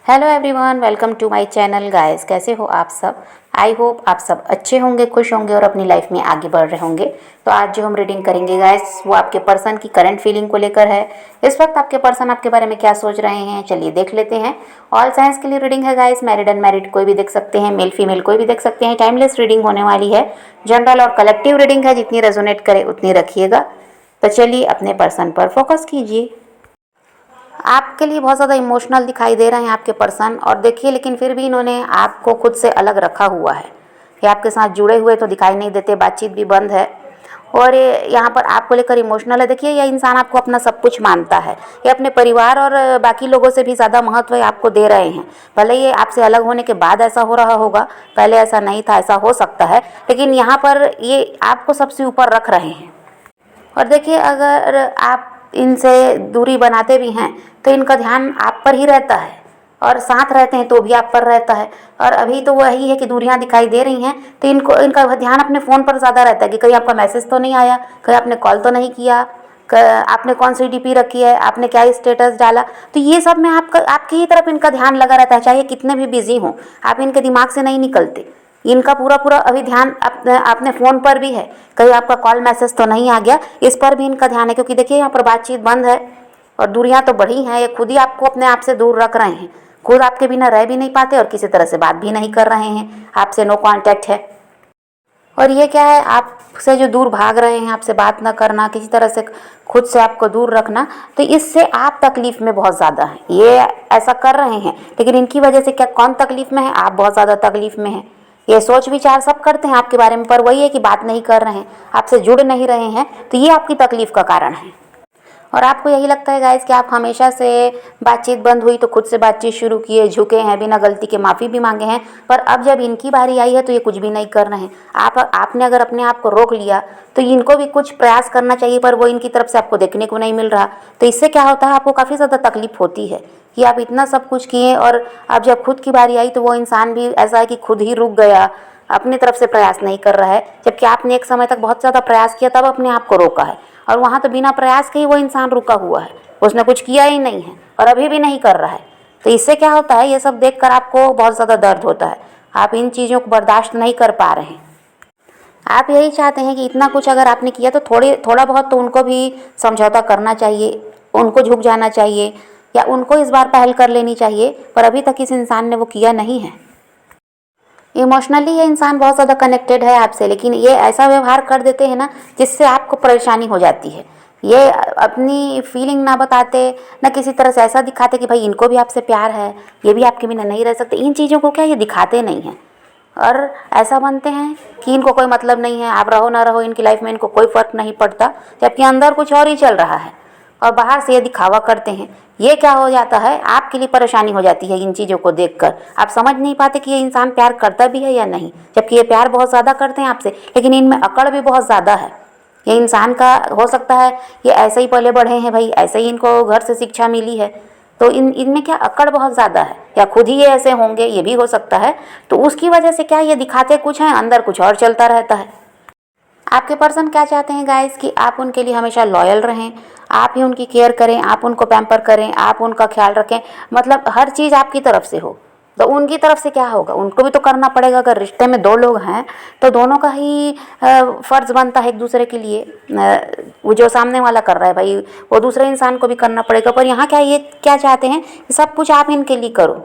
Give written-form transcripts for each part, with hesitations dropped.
Hello everyone, welcome to my channel guys. कैसे हो आप सब? आई होप आप सब अच्छे होंगे, खुश होंगे और अपनी लाइफ में आगे बढ़ रहे होंगे। तो आज जो हम रीडिंग करेंगे गाइस, वो आपके पर्सन की करंट फीलिंग को लेकर है। इस वक्त आपके पर्सन आपके बारे में क्या सोच रहे हैं, चलिए देख लेते हैं। ऑल साइंस के लिए रीडिंग है गाइस, मैरिड अनमैरिड कोई भी देख सकते हैं, मेल फीमेल कोई भी देख सकते हैं। टाइमलेस रीडिंग होने वाली है, जनरल और कलेक्टिव रीडिंग है, जितनी रेजोनेट करे उतनी रखिएगा। तो चलिए अपने पर्सन पर फोकस कीजिए। आपके लिए बहुत ज़्यादा इमोशनल दिखाई दे रहे हैं आपके पर्सन, और देखिए लेकिन फिर भी इन्होंने आपको खुद से अलग रखा हुआ है। ये आपके साथ जुड़े हुए तो दिखाई नहीं देते, बातचीत भी बंद है। और ये यहाँ पर आपको लेकर इमोशनल है। देखिए, यह इंसान आपको अपना सब कुछ मानता है। ये अपने परिवार और बाकी लोगों से भी ज़्यादा महत्व आपको दे रहे हैं। भले ये आपसे अलग होने के बाद ऐसा हो रहा होगा, पहले ऐसा नहीं था, ऐसा हो सकता है, लेकिन यहाँ पर ये आपको सबसे ऊपर रख रहे हैं। और देखिए, अगर आप इनसे दूरी बनाते भी हैं तो इनका ध्यान आप पर ही रहता है, और साथ रहते हैं तो भी आप पर रहता है। और अभी तो वही है कि दूरियां दिखाई दे रही हैं, तो इनका ध्यान अपने फ़ोन पर ज़्यादा रहता है कि कहीं आपका मैसेज तो नहीं आया, कहीं आपने कॉल तो नहीं किया, आपने कौन सी डीपी रखी है, आपने क्या स्टेटस डाला। तो ये सब में आपकी ही तरफ इनका ध्यान लगा रहता है, चाहे कितने भी बिजी हों, आप इनके दिमाग से नहीं निकलते। इनका पूरा पूरा अभी ध्यान अपने फ़ोन पर भी है, कहीं आपका कॉल मैसेज तो नहीं आ गया, इस पर भी इनका ध्यान है। क्योंकि देखिए, यहाँ पर बातचीत बंद है और दूरियां तो बढ़ी हैं। ये खुद ही आपको अपने आप से दूर रख रहे हैं, खुद आपके बिना रह भी नहीं पाते और किसी तरह से बात भी नहीं कर रहे हैं, आपसे नो कांटेक्ट है। और ये क्या है, आपसे जो दूर भाग रहे हैं, आपसे बात ना करना, किसी तरह से खुद से आपको दूर रखना, तो इससे आप तकलीफ़ में बहुत ज़्यादा हैं। ये ऐसा कर रहे हैं, लेकिन इनकी वजह से क्या कौन तकलीफ़ में है? आप बहुत ज़्यादा तकलीफ़ में हैं। ये सोच विचार सब करते हैं आपके बारे में, पर वही है कि बात नहीं कर रहे हैं, आपसे जुड़ नहीं रहे हैं, तो ये आपकी तकलीफ़ का कारण है। और आपको यही लगता है गाइस कि आप हमेशा से बातचीत बंद हुई तो खुद से बातचीत शुरू किए, झुके हैं, बिना गलती के माफ़ी भी मांगे हैं, पर अब जब इनकी बारी आई है तो ये कुछ भी नहीं कर रहे हैं। आपने अगर अपने आप को रोक लिया तो इनको भी कुछ प्रयास करना चाहिए, पर वो इनकी तरफ से आपको देखने को नहीं मिल रहा। तो इससे क्या होता है, आपको काफ़ी ज़्यादा तकलीफ होती है कि आप इतना सब कुछ किए, और अब जब खुद की बारी आई तो वो इंसान भी ऐसा है कि खुद ही रुक गया, अपनी तरफ से प्रयास नहीं कर रहा है। जबकि आपने एक समय तक बहुत ज़्यादा प्रयास किया, तब अपने आप को रोका है, और वहाँ तो बिना प्रयास के ही वो इंसान रुका हुआ है, उसने कुछ किया ही नहीं है और अभी भी नहीं कर रहा है। तो इससे क्या होता है, ये सब देखकर आपको बहुत ज़्यादा दर्द होता है। आप इन चीज़ों को बर्दाश्त नहीं कर पा रहे हैं। आप यही चाहते हैं कि इतना कुछ अगर आपने किया तो थोड़ा बहुत तो उनको भी समझौता करना चाहिए, उनको झुक जाना चाहिए, या उनको इस बार पहल कर लेनी चाहिए, पर अभी तक इस इंसान ने वो किया नहीं है। इमोशनली ये इंसान बहुत ज़्यादा कनेक्टेड है आपसे, लेकिन ये ऐसा व्यवहार कर देते हैं ना, जिससे आपको परेशानी हो जाती है। ये अपनी फीलिंग ना बताते, ना किसी तरह से ऐसा दिखाते कि भाई इनको भी आपसे प्यार है, ये भी आपके बिना नहीं रह सकते। इन चीज़ों को क्या ये दिखाते नहीं हैं, और ऐसा बनते हैं कि इनको कोई मतलब नहीं है, आप रहो ना रहो इनकी लाइफ में इनको कोई फ़र्क नहीं पड़ता, जबकि अंदर कुछ और ही चल रहा है और बाहर से ये दिखावा करते हैं। ये क्या हो जाता है, आपके लिए परेशानी हो जाती है। इन चीज़ों को देखकर आप समझ नहीं पाते कि ये इंसान प्यार करता भी है या नहीं, जबकि ये प्यार बहुत ज़्यादा करते हैं आपसे, लेकिन इनमें अकड़ भी बहुत ज़्यादा है। ये इंसान का हो सकता है ये ऐसे ही पले बढ़े हैं भाई, ऐसे ही इनको घर से शिक्षा मिली है, तो इनमें क्या अकड़ बहुत ज़्यादा है, या खुद ही ये ऐसे होंगे, ये भी हो सकता है। तो उसकी वजह से क्या ये दिखाते कुछ हैं, अंदर कुछ और चलता रहता है। आपके पर्सन क्या चाहते हैं गाइस कि आप उनके लिए हमेशा लॉयल रहें, आप ही उनकी केयर करें, आप उनको पैम्पर करें, आप उनका ख्याल रखें, मतलब हर चीज़ आपकी तरफ से हो। तो उनकी तरफ से क्या होगा, उनको भी तो करना पड़ेगा। अगर रिश्ते में दो लोग हैं तो दोनों का ही फ़र्ज़ बनता है एक दूसरे के लिए। वो जो सामने वाला कर रहा है भाई, वो दूसरे इंसान को भी करना पड़ेगा। पर यहाँ क्या ये क्या चाहते हैं, सब कुछ आप इनके लिए करो,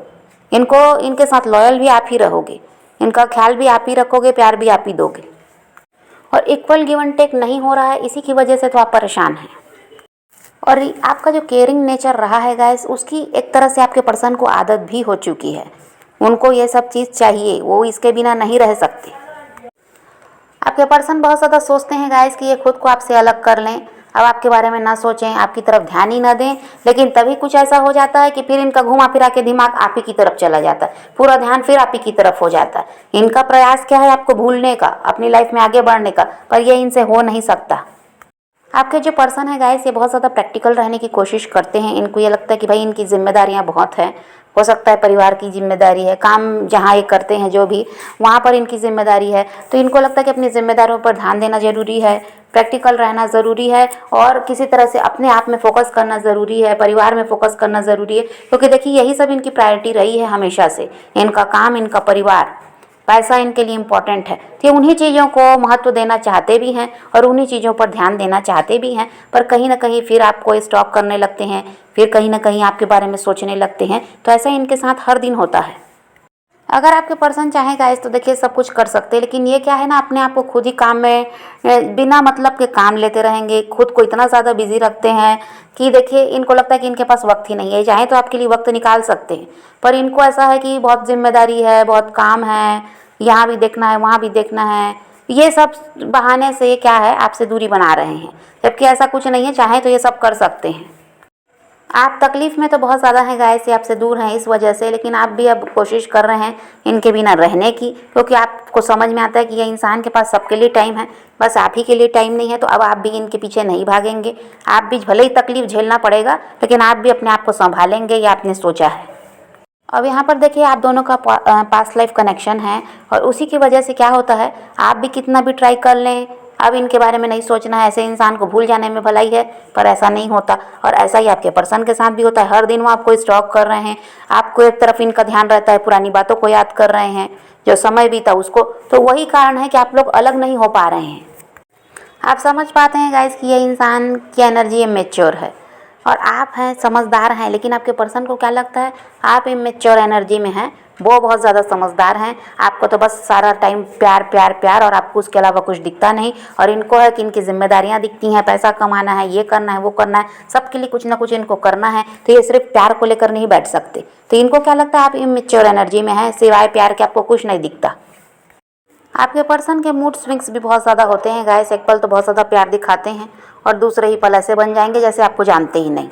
इनके साथ लॉयल भी आप ही रहोगे, इनका ख्याल भी आप ही रखोगे, प्यार भी आप ही दोगे, और इक्वल गिव एंड टेक नहीं हो रहा है। इसी की वजह से तो आप परेशान हैं। और आपका जो केयरिंग नेचर रहा है गाइस, उसकी एक तरह से आपके पर्सन को आदत भी हो चुकी है। उनको ये सब चीज़ चाहिए, वो इसके बिना नहीं रह सकते। आपके पर्सन बहुत ज़्यादा सोचते हैं गाइस कि ये खुद को आपसे अलग कर लें, अब आपके बारे में ना सोचें, आपकी तरफ ध्यान ही ना दें। लेकिन तभी कुछ ऐसा हो जाता है कि फिर इनका घुमा फिरा के दिमाग आप ही की तरफ चला जाता है, पूरा ध्यान फिर आप ही की तरफ हो जाता है। इनका प्रयास क्या है, आपको भूलने का, अपनी लाइफ में आगे बढ़ने का, पर यह इनसे हो नहीं सकता। आपके जो पर्सन है गाइस, ये बहुत ज़्यादा प्रैक्टिकल रहने की कोशिश करते हैं। इनको ये लगता है कि भाई इनकी जिम्मेदारियां बहुत हैं, हो सकता है परिवार की जिम्मेदारी है, काम जहाँ ये करते हैं जो भी, वहाँ पर इनकी जिम्मेदारी है। तो इनको लगता है कि अपनी जिम्मेदारियों पर ध्यान देना ज़रूरी है, प्रैक्टिकल रहना ज़रूरी है और किसी तरह से अपने आप में फोकस करना ज़रूरी है, परिवार में फोकस करना ज़रूरी है। क्योंकि देखिए यही सब इनकी प्रायोरिटी रही है हमेशा से, इनका काम, इनका परिवार, पैसा इनके लिए इम्पोर्टेंट है। तो ये उन्हीं चीज़ों को महत्व देना चाहते भी हैं और उन्हीं चीज़ों पर ध्यान देना चाहते भी हैं, पर कहीं ना कहीं फिर आपको स्टॉप करने लगते हैं, फिर कहीं ना कहीं आपके बारे में सोचने लगते हैं। तो ऐसा इनके साथ हर दिन होता है। अगर आपके पर्सन चाहे गाइस तो देखिए सब कुछ कर सकते हैं, लेकिन ये क्या है ना, अपने आप को खुद ही काम में बिना मतलब के काम लेते रहेंगे, खुद को इतना ज़्यादा बिजी रखते हैं कि देखिए इनको लगता है कि इनके पास वक्त ही नहीं है। चाहे तो आपके लिए वक्त निकाल सकते हैं, पर इनको ऐसा है कि बहुत जिम्मेदारी है, बहुत काम है, यहाँ भी देखना है, वहाँ भी देखना है। ये सब बहाने से क्या है, आपसे दूरी बना रहे हैं, जबकि ऐसा कुछ नहीं है। चाहे तो ये सब कर सकते हैं। आप तकलीफ़ में तो बहुत ज़्यादा हैं गाइस, ये आपसे दूर हैं इस वजह से, लेकिन आप भी अब कोशिश कर रहे हैं इनके बिना रहने की, क्योंकि आपको समझ में आता है कि ये इंसान के पास सबके लिए टाइम है, बस आप ही के लिए टाइम नहीं है। तो अब आप भी इनके पीछे नहीं भागेंगे, आप भी भले ही तकलीफ़ झेलना पड़ेगा, लेकिन आप भी अपने आप को संभालेंगे, ये आपने सोचा है। अब यहाँ पर देखिए आप दोनों का पास्ट लाइफ कनेक्शन है और उसी की वजह से क्या होता है, आप भी कितना भी ट्राई कर लें, अब इनके बारे में नहीं सोचना है, ऐसे इंसान को भूल जाने में भलाई है, पर ऐसा नहीं होता। और ऐसा ही आपके पर्सन के साथ भी होता है। हर दिन वो आपको स्टॉक कर रहे हैं, आपको एक तरफ इनका ध्यान रहता है, पुरानी बातों को याद कर रहे हैं, जो समय बीता उसको। तो वही कारण है कि आप लोग अलग नहीं हो पा रहे हैं। आप समझ पाते हैं गाइस कि ये इंसान की एनर्जी मैच्योर है और आप हैं समझदार हैं, लेकिन आपके पर्सन को क्या लगता है, आप इमेच्योर एनर्जी में हैं, वो बहुत ज़्यादा समझदार हैं। आपको तो बस सारा टाइम प्यार प्यार प्यार और आपको उसके अलावा कुछ दिखता नहीं। और इनको है कि इनकी जिम्मेदारियां दिखती हैं, पैसा कमाना है, ये करना है, वो करना है, सबके लिए कुछ ना कुछ इनको करना है। तो ये सिर्फ प्यार को लेकर नहीं बैठ सकते। तो इनको क्या लगता है, आप इमेच्योर एनर्जी में हैं, सिवाय प्यार के आपको कुछ नहीं दिखता। आपके पर्सन के मूड स्विंग्स भी बहुत ज़्यादा होते हैं गाइस। एक पल तो बहुत ज़्यादा प्यार दिखाते हैं और दूसरे ही पल ऐसे बन जाएंगे जैसे आपको जानते ही नहीं।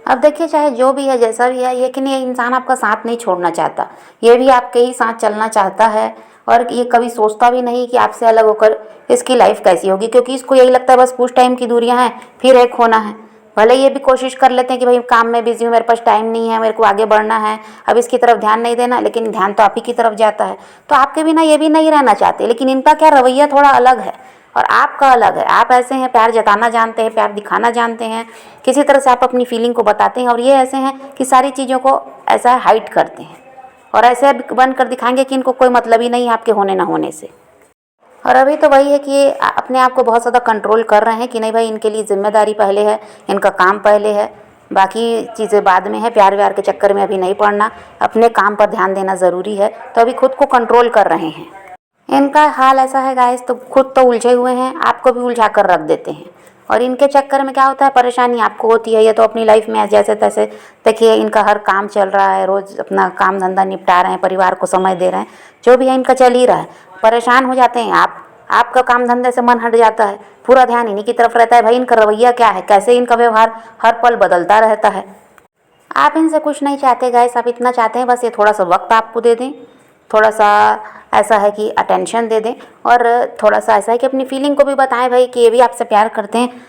अब देखिए चाहे जो भी है, जैसा भी है, लेकिन ये इंसान आपका साथ नहीं छोड़ना चाहता, ये भी आपके ही साथ चलना चाहता है। और ये कभी सोचता भी नहीं कि आपसे अलग होकर इसकी लाइफ कैसी होगी, क्योंकि इसको यही लगता है बस कुछ टाइम की दूरियां हैं, फिर एक होना है। भले ये भी कोशिश कर लेते हैं कि भाई काम में बिजी हूँ, मेरे पास टाइम नहीं है, मेरे को आगे बढ़ना है, अब इसकी तरफ ध्यान नहीं देना, लेकिन ध्यान तो आप ही की तरफ जाता है। तो आपके बिना ये भी नहीं रहना चाहते, लेकिन इनका क्या रवैया थोड़ा अलग है और आपका अलग है। आप ऐसे हैं, प्यार जताना जानते हैं, प्यार दिखाना जानते हैं, किसी तरह से आप अपनी फीलिंग को बताते हैं। और ये ऐसे हैं कि सारी चीज़ों को ऐसा हाइड करते हैं और ऐसे बन कर दिखाएंगे कि इनको कोई मतलब ही नहीं है आपके होने ना होने से। और अभी तो वही है कि ये अपने आप को बहुत ज़्यादा कंट्रोल कर रहे हैं कि नहीं भाई, इनके लिए जिम्मेदारी पहले है, इनका काम पहले है, बाकी चीज़ें बाद में है। प्यार व्यार के चक्कर में अभी नहीं पड़ना, अपने काम पर ध्यान देना ज़रूरी है। तो अभी खुद को कंट्रोल कर रहे हैं। इनका हाल ऐसा है गाइस, तो खुद तो उलझे हुए हैं, आपको भी उलझा कर रख देते हैं। और इनके चक्कर में क्या होता है, परेशानी आपको होती है। ये तो अपनी लाइफ में जैसे तैसे देखिए, इनका हर काम चल रहा है, रोज़ अपना काम धंधा निपटा रहे हैं, परिवार को समय दे रहे हैं, जो भी है इनका चल ही रहा है। परेशान हो जाते हैं आप, आपका काम धंधे से मन हट जाता है, पूरा ध्यान इन्हीं की तरफ रहता है। भाई इनका रवैया क्या है, कैसे इनका व्यवहार हर पल बदलता रहता है। आप इनसे कुछ नहीं चाहते गाइस, आप इतना चाहते हैं बस ये थोड़ा सा वक्त आपको दे दें, थोड़ा सा ऐसा है कि अटेंशन दे दें, और थोड़ा सा ऐसा है कि अपनी फीलिंग को भी बताएं भाई कि ये भी आपसे प्यार करते हैं।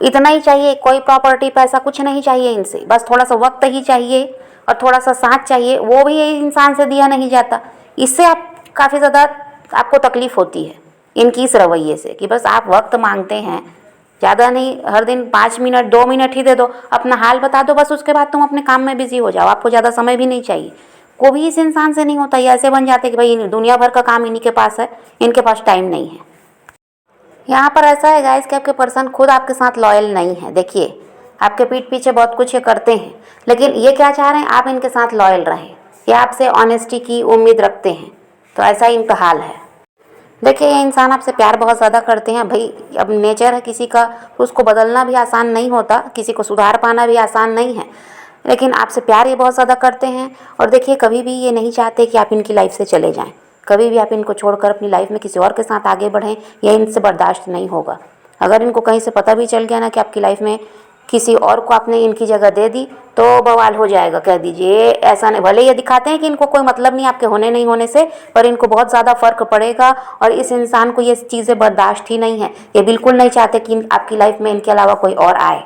इतना ही चाहिए, कोई प्रॉपर्टी पैसा कुछ नहीं चाहिए इनसे, बस थोड़ा सा वक्त ही चाहिए और थोड़ा सा साथ चाहिए, वो भी इंसान से दिया नहीं जाता। इससे आप काफ़ी ज़्यादा आपको तकलीफ़ होती है इनकी इस रवैये से कि बस आप वक्त मांगते हैं, ज़्यादा नहीं, हर दिन 5 मिनट 2 मिनट ही दे दो, अपना हाल बता दो, बस उसके बाद तुम अपने काम में बिजी हो जाओ, आपको ज़्यादा समय भी नहीं चाहिए। को भी इस इंसान से नहीं होता। ये ऐसे बन जाते कि भाई दुनिया भर का काम इन्हीं के पास है, इनके पास टाइम नहीं है। यहाँ पर ऐसा है गाइस कि आपके पर्सन खुद आपके साथ लॉयल नहीं है। देखिए आपके पीठ पीछे बहुत कुछ ये करते हैं, लेकिन ये क्या चाह रहे हैं, आप इनके साथ लॉयल रहें, ये आपसे ऑनेस्टी की उम्मीद रखते हैं। तो ऐसा ही इनका हाल है। देखिए ये इंसान आपसे प्यार बहुत ज़्यादा करते हैं भाई, अब नेचर है किसी का, उसको बदलना भी आसान नहीं होता, किसी को सुधार पाना भी आसान नहीं है, लेकिन आपसे प्यार ये बहुत ज़्यादा करते हैं। और देखिए कभी भी ये नहीं चाहते कि आप इनकी लाइफ से चले जाएं, कभी भी आप इनको छोड़कर अपनी लाइफ में किसी और के साथ आगे बढ़ें, ये इनसे बर्दाश्त नहीं होगा। अगर इनको कहीं से पता भी चल गया ना कि आपकी लाइफ में किसी और को आपने इनकी जगह दे दी, तो बवाल हो जाएगा। कह दीजिए ऐसा नहीं, भले ये दिखाते हैं कि इनको कोई मतलब नहीं आपके होने नहीं होने से, पर इनको बहुत ज़्यादा फ़र्क पड़ेगा। और इस इंसान को ये चीज़ें बर्दाश्त ही नहीं है, ये बिल्कुल नहीं चाहते कि आपकी लाइफ में इनके अलावा कोई और आए।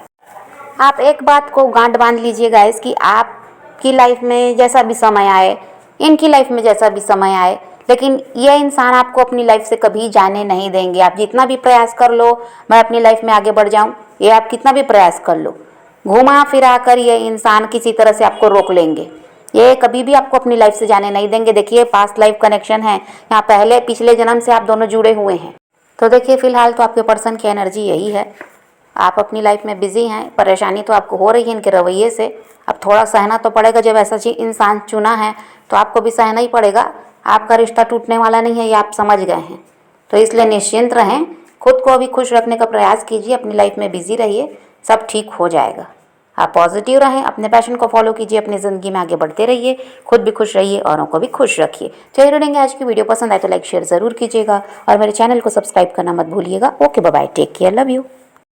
आप एक बात को गांठ बांध लीजिए गाइस कि आप आपकी लाइफ में जैसा भी समय आए, इनकी लाइफ में जैसा भी समय आए, लेकिन ये इंसान आपको अपनी लाइफ से कभी जाने नहीं देंगे। आप जितना भी प्रयास कर लो मैं अपनी लाइफ में आगे बढ़ जाऊं, ये आप कितना भी प्रयास कर लो, घुमा फिरा कर ये इंसान किसी तरह से आपको रोक लेंगे। ये कभी भी आपको अपनी लाइफ से जाने नहीं देंगे। देखिए पास्ट लाइफ कनेक्शन है यहाँ, पहले पिछले जन्म से आप दोनों जुड़े हुए हैं। तो देखिए फिलहाल तो आपके पर्सन की एनर्जी यही है, आप अपनी लाइफ में बिजी हैं, परेशानी तो आपको हो रही है इनके रवैये से। अब थोड़ा सहना तो पड़ेगा, जब ऐसा चीज इंसान चुना है तो आपको भी सहना ही पड़ेगा। आपका रिश्ता टूटने वाला नहीं है, ये आप समझ गए हैं, तो इसलिए निश्चिंत रहें, खुद को अभी खुश रखने का प्रयास कीजिए, अपनी लाइफ में बिजी रहिए, सब ठीक हो जाएगा। आप पॉजिटिव रहें, अपने पैशन को फॉलो कीजिए, अपनी ज़िंदगी में आगे बढ़ते रहिए, खुद भी खुश रहिए, औरों को भी खुश रखिए। चलिए रीडिंग आज की वीडियो पसंद आए तो लाइक शेयर ज़रूर कीजिएगा और मेरे चैनल को सब्सक्राइब करना मत भूलिएगा। Okay bye bye, take care, love you.